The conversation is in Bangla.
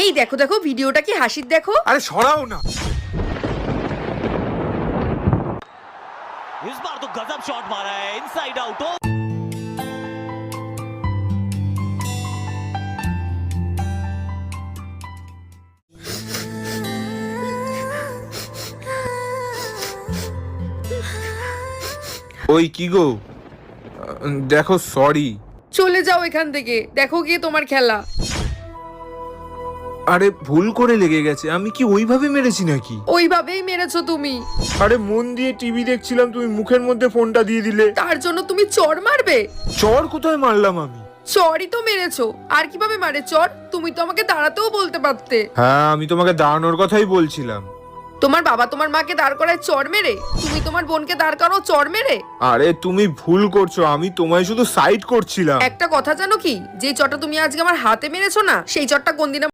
এই দেখো দেখো ভিডিওটা কি হাসির দেখো। আরে সরাও না। इस बार तो गजब शॉट मारा है इनसाइड आउट। ওই কি গো, দেখো সরি। চলে যাও এখান থেকে, দেখো গিয়ে তোমার খেলা। আরে ভুল করে লেগে গেছে, আমি কি ওইভাবে মেরেছি নাকি? ওইভাবেই মেরেছো তুমি। আরে মন দিয়ে টিভি দেখছিলাম, তুমি মুখের মধ্যে ফোনটা দিয়ে দিলে। তার জন্য তুমি চড় মারবে? চর কোথায় মারলাম আমি? চড়ই তো মেরেছো, আর কিভাবে মারে চড়? তুমি তো আমাকে দাঁড়াতেও বলতে পারতে। হ্যাঁ, আমি তোমাকে দাঁড়ানোর কথাই বলছিলাম। তোমার বাবা তোমার মাকে দাঁড় করায় চড় মেরে, তুমি তোমার বোনকে দাঁড় করাও চড় মেরে। আরে তুমি ভুল করছো, আমি তোমায় শুধু সাইড করছিলাম। একটা কথা জানো কি, যে চড়টা তুমি আজকে আমার হাতে মেরেছো না, সেই চড়টা কোন দিন